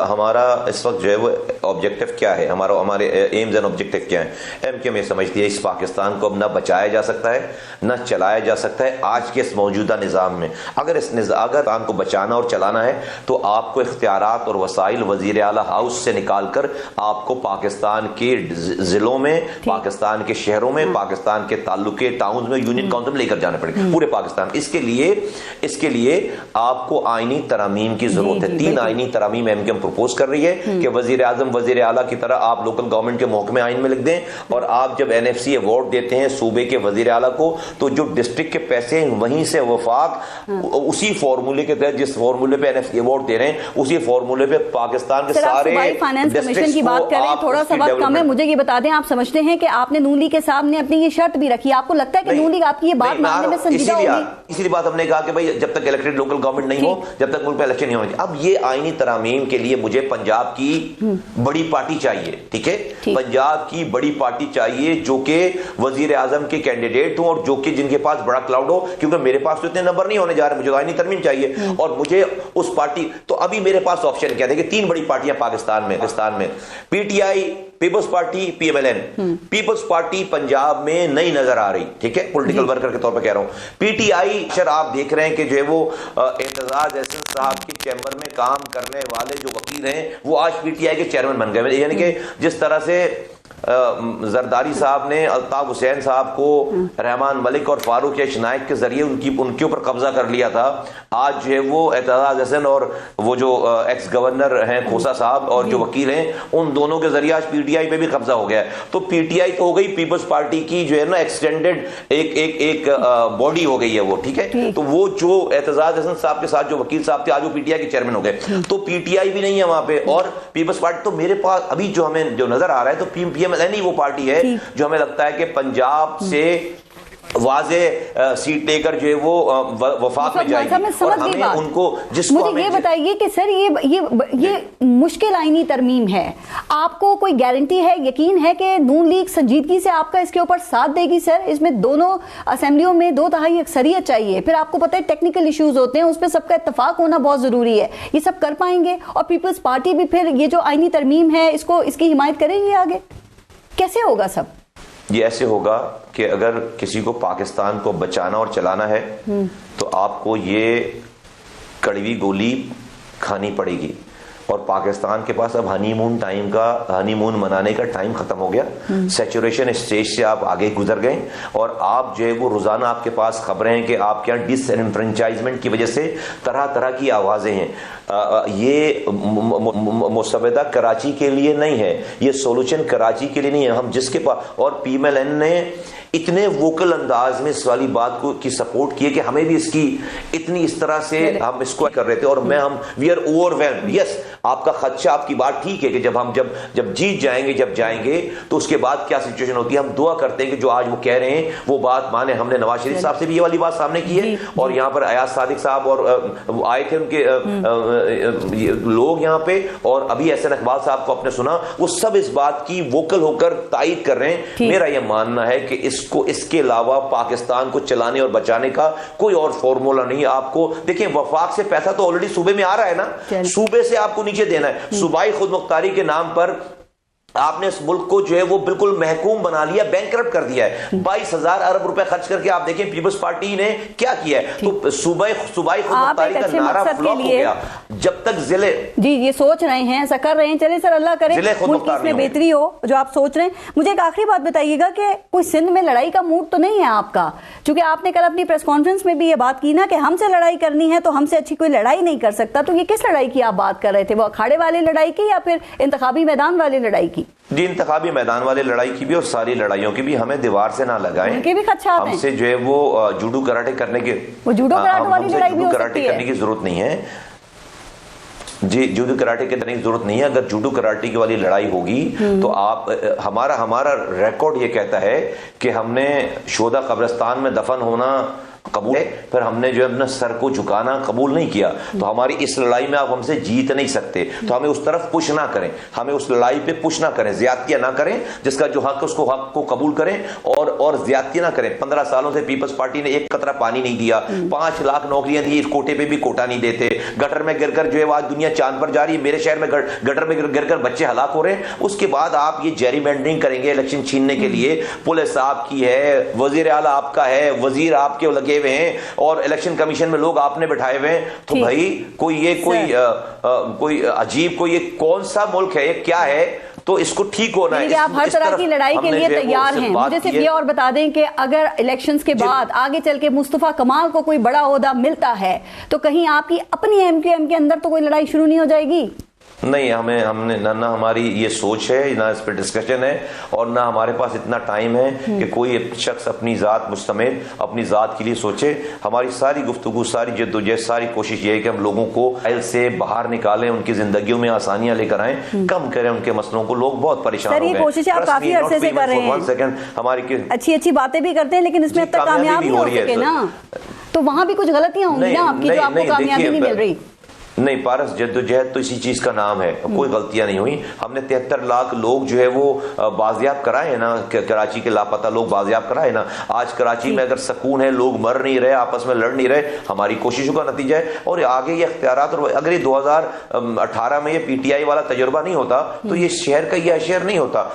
ہمارا اس وقت جو ہے وہ آبجیکٹو کیا ہے، ہمارے ایمز اینڈ آبجیکٹو کیا ہیں؟ ایم کیو ایم یہ سمجھتی ہے اس پاکستان کو اب نہ بچایا جا سکتا ہے نہ چلایا جا سکتا ہے آج کے اس موجودہ نظام میں۔ اگر پاکستان کو بچانا اور چلانا ہے تو آپ کو اختیارات اور وسائل وزیر اعلیٰ ہاؤس سے نکال کر آپ کو پاکستان کے ضلعوں میں، پاکستان کے شہروں میں، پاکستان کے تعلقے ٹاؤنز میں یونین کاؤنسل میں لے کر جانے پڑے گا پورے پاکستان۔ اس کے لیے آپ کو آئینی ترامیم کی ضرورت ہے۔ 3 آئینی ترامیم ایم کیو ایم پروپوز کر رہی ہے کہ وزیر اعظم وزیر اعلیٰ کی طرح آپ لوکل گورنمنٹ کے محکمے آئین میں لکھ دیں، اور آپ جب این ایف سی ایوارڈ دیتے ہیں صوبے کے وزیر اعلیٰ کو تو جو ڈسٹرکٹ کے پیسے ہیں وہیں سے وفاق اسی فارمولے کے تحت جس فارمولے پہ این ایف سی ایوارڈ دے رہے ہیں اسی فارمولے پہ پاکستان کے سارے فائنانس کمیشن کی بات کریں، تھوڑا سا وقت کم ہے، مجھے یہ بتا دیں آپ سمجھتے ہیں کہ آپ نے نون لیگ کے سامنے اپنی یہ شرط بھی رکھی، آپ کو لگتا ہے کہ نون لیگ آپ کی یہ بات ماننے میں سنجیدہ ہوگی؟ اسی لیے بات ہم نے کہا کہ بھائی جب تک الیکٹڈ لوکل گورنمنٹ نہیں ہو جب تک ملک میں الیکشن نہیں ہونا چاہیے۔ اب یہ آئینی ترامیم کے لیے مجھے پنجاب کی بڑی پارٹی چاہیے، ٹھیک ہے، پنجاب کی بڑی پارٹی چاہیے جو کہ وزیر اعظم کے کینڈیڈیٹ ہوں اور جو کہ جن کے پاس بڑا کلاؤڈ ہو، کیونکہ میرے پاس تو اتنے نمبر نہیں ہونے جا رہے، مجھے تو آئینی ترمیم چاہیے اور مجھے اس پارٹی تو ابھی میرے پاس آپشن کیا دیکھیں 3 بڑی پارٹیاں پاکستان میں پی ٹی آئی، پیپلز پارٹی، پی ایم ایل این۔ پیپلز پارٹی پنجاب میں نہیں نظر آ رہی، ٹھیک ہے، پولیٹیکل ورکر کے طور پہ کہہ رہا ہوں۔ پی ٹی آئی شر آپ دیکھ رہے ہیں کہ جو ہے وہ اعتزاز احسن صاحب کے چیمبر میں کام کرنے والے جو وکیل ہیں وہ آج پی ٹی آئی کے چیئرمین بن گئے، یعنی کہ جس طرح سے زرداری صاحب نے الطاف حسین صاحب کو رحمان ملک اور فاروق یش نائک کے ذریعے ان کے اوپر قبضہ کر لیا تھا، آج جو ہے وہ اعتزاز احسن اور وہ جو ایکس گورنر ہیں کھوسا صاحب اور جو وکیل ہیں ان دونوں کے ذریعے آج پی ٹی آئی پہ بھی قبضہ ہو گیا ہے۔ تو پی ٹی آئی تو ہو گئی پیپلز پارٹی کی جو ہے نا ایکسٹینڈڈ ایک باڈی ہو گئی ہے وہ، ٹھیک ہے، تو وہ جو اعتزاز احسن صاحب کے ساتھ جو وکیل صاحب تھے آج وہ پی ٹی آئی کے چیئرمین ہو گئے، تو پی ٹی آئی بھی نہیں ہے وہاں پہ اور پیپلز پارٹی۔ تو میرے پاس ابھی جو ہمیں جو نظر آ رہا ہے تو پی ایم ایل این ہی وہ پارٹی ہے جو ہمیں لگتا ہے کہ پنجاب سے واضح سیٹ لے کر جو ہے وہ وفاق میں جائے گی اور ہمیں ان کو جس کو مجھے یہ بتائیے کہ سر یہ مشکل آئینی ترمیم ہے، آپ کو کوئی گارنٹی ہے، یقین ہے کہ نون لیگ سنجیدگی سے آپ کا اس کے اوپر ساتھ دے گی؟ سر اس میں دونوں اسمبلیوں میں 2/3 اکثریت چاہیے، پھر آپ کو پتہ ہے ٹیکنیکل ایشوز ہوتے ہیں اس پہ سب کا اتفاق ہونا بہت ضروری ہے، یہ سب کر پائیں گے؟ اور پیپلز پارٹی بھی پھر یہ جو آئینی ترمیم ہے اس کی حمایت کرے گی آگے؟ کیسے ہوگا سب؟ یہ ایسے ہوگا کہ اگر کسی کو پاکستان کو بچانا اور چلانا ہے تو آپ کو یہ کڑوی گولی کھانی پڑے گی، اور پاکستان کے پاس اب ہنی مون منانے کا ٹائم ختم ہو گیا، سیچوریشن اسٹیج سے آپ آگے گزر گئے اور آپ جو ہے وہ روزانہ آپ کے پاس خبریں ہیں کہ آپ کے یہاں ڈس انفرینچائزمنٹ کی وجہ سے طرح طرح کی آوازیں ہیں۔ یہ مسودہ کراچی کے لیے نہیں ہے، یہ سولوشن کراچی کے لیے نہیں ہے، ہم جس کے پاس اور پی ایم ایل این نے اتنے ووکل انداز میں اس والی بات کو کی سپورٹ کی ہے کہ ہمیں بھی اس کی اتنی اس طرح سے ہم اس کو کر رہے تھے اور ہم وی آر اوور ویلڈ۔ یس آپ کا خدشہ، آپ کی بات ٹھیک ہے کہ جب جیت جائیں گے تو اس کے بعد کیا سچویشن ہوتی ہے، ہم دعا کرتے ہیں کہ جو آج وہ کہہ رہے ہیں وہ بات مانے۔ ہم نے نواز شریف صاحب سے بھی یہ والی بات سامنے کی ہے اور یہاں پر ایاز صادق صاحب اور آئے تھے ان کے لوگ یہاں پہ، اور ابھی احسن اقبال صاحب کو آپ نے سنا، وہ سب اس بات کی ووکل ہو کر تائید کر رہے ہیں۔ میرا یہ ماننا ہے کہ اس کے علاوہ پاکستان کو چلانے اور بچانے کا کوئی اور فارمولا نہیں۔ آپ کو دیکھیں وفاق سے پیسہ تو آلریڈی صوبے میں آ رہا ہے نا، صوبے سے آپ کو نیچے دینا ہے۔ صوبائی خود مختاری کے نام پر آپ نے اس ملک کو جو ہے وہ بالکل محکوم بنا لیا، بینکرپٹ کر دیا ہے۔ 22,000 ارب روپے خرچ کر کے آپ دیکھیں پیپلز پارٹی نے کیا کیا ہے، تو صوبائی خود مختاری کا نعرہ فلاپ ہو گیا۔ جب تک ضلع جی یہ سوچ رہے ہیں، ایسا کر رہے ہیں، چلے سر اللہ کرے ملک اس میں بہتری ہو جو آپ سوچ رہے ہیں۔ مجھے ایک آخری بات بتائیے گا کہ کوئی سندھ میں لڑائی کا موڈ تو نہیں ہے آپ کا؟ چونکہ آپ نے کل اپنی پریس کانفرنس میں بھی یہ بات کی نا کہ ہم سے لڑائی کرنی ہے تو ہم سے اچھی کوئی لڑائی نہیں کر سکتا، تو یہ کس لڑائی کی آپ بات کر رہے تھے؟ وہ اکھاڑے والے لڑائی کی یا پھر انتخابی میدان والے لڑائی کی؟ جی انتخابی میدان والے لڑائی کی بھی اور ساری لڑائیوں کی بھی۔ ہمیں دیوار سے نہ لگائیں، ہم سے جو ہے وہ جوڈو کراٹے کرنے کی کرنے کی ضرورت نہیں ہے۔ جی جوڈو کراٹے کی کرنے کی ضرورت نہیں ہے۔ اگر جوڈو کراٹے کی والی لڑائی ہوگی تو آپ ہمارا ریکارڈ یہ کہتا ہے کہ ہم نے شہداء قبرستان میں دفن ہونا قبول ہے، پھر ہم نے جو ہے اپنا سر کو جھکانا قبول نہیں کیا، تو ہماری اس لڑائی میں آپ ہم سے جیت نہیں سکتے، تو ہمیں اس طرف پش نہ کریں، ہمیں اس لڑائی پہ پش نہ کریں، زیادتیاں نہ کریں، جس کا جو حق ہے اس کو حق کو قبول کریں، اور زیادتیاں نہ کریں۔ 15 سالوں سے پیپلز پارٹی نے ایک قطرہ پانی نہیں دیا، 5 لاکھ نوکریاں دی، اس کوٹے پہ بھی کوٹا نہیں دیتے، گٹر میں گر کر جو ہے آج دنیا چاند پر جا رہی ہے، میرے شہر میں گٹر میں گر کر بچے ہلاک ہو رہے ہیں۔ اس کے بعد آپ یہ جیری مینڈرنگ کریں گے الیکشن چھیننے کے لیے، پولیس آپ کی ہے، وزیر اعلیٰ آپ کا ہے، وزیر آپ کے لگے ہوئے ہیں، اور الیکشن کمیشن میں لوگ آپ نے بٹھائے ہوئے ہیں، تو بھائی کوئی عجیب، کوئی یہ کون سا ملک ہے، یہ کیا ہے؟ تو اس کو ٹھیک ہونا ہے۔ آپ ہر طرح کی لڑائی کے لیے تیار ہیں۔ مجھے صرف یہ اور بتا دیں کہ اگر الیکشنز کے بعد آگے چل کے مصطفیٰ کمال کو کوئی بڑا عہدہ ملتا ہے تو کہیں آپ کی اپنی ایم کیو ایم کے اندر تو کوئی لڑائی شروع نہیں ہو جائے گی؟ نہیں، ہم نے نہ ہماری یہ سوچ ہے، نہ اس پہ ڈسکشن ہے، اور نہ ہمارے پاس اتنا ٹائم ہے کہ کوئی شخص اپنی ذات مستمل اپنی ذات کے لیے سوچے۔ ہماری ساری گفتگو، ساری جدوجہد، ساری کوشش یہ ہے کہ ہم لوگوں کو حل سے باہر نکالیں، ان کی زندگیوں میں آسانیاں لے کر آئیں، کم کریں ان کے مسئلوں کو۔ لوگ بہت پریشان ہو گئے ہیں۔ یہ کوشش آپ کافی عرصے سے کر رہے ہیں، ہماری اچھی باتیں بھی کرتے ہیں، لیکن اس میں اب تک کامیاب نہیں ہو سکے نا، تو وہاں بھی کچھ غلطیاں ہوں گی نا آپ کی جو آپ کو کامیابی نہیں مل رہی۔ نہیں، پارس، جدوجہد تو اسی چیز کا نام ہے، کوئی غلطیاں نہیں ہوئی۔ ہم نے 73 لاکھ لوگ جو ہے وہ بازیاب کرائے ہیں نا، کراچی کے لاپتہ لوگ بازیاب کرائے نا۔ آج کراچی میں اگر سکون ہے، لوگ مر نہیں رہے، آپس میں لڑ نہیں رہے، ہماری کوششوں کا نتیجہ ہے۔ اور آگے یہ اختیارات، اور اگر یہ 2018 میں یہ پی ٹی آئی والا تجربہ نہیں ہوتا تو یہ شہر کا یہ شہر نہیں ہوتا۔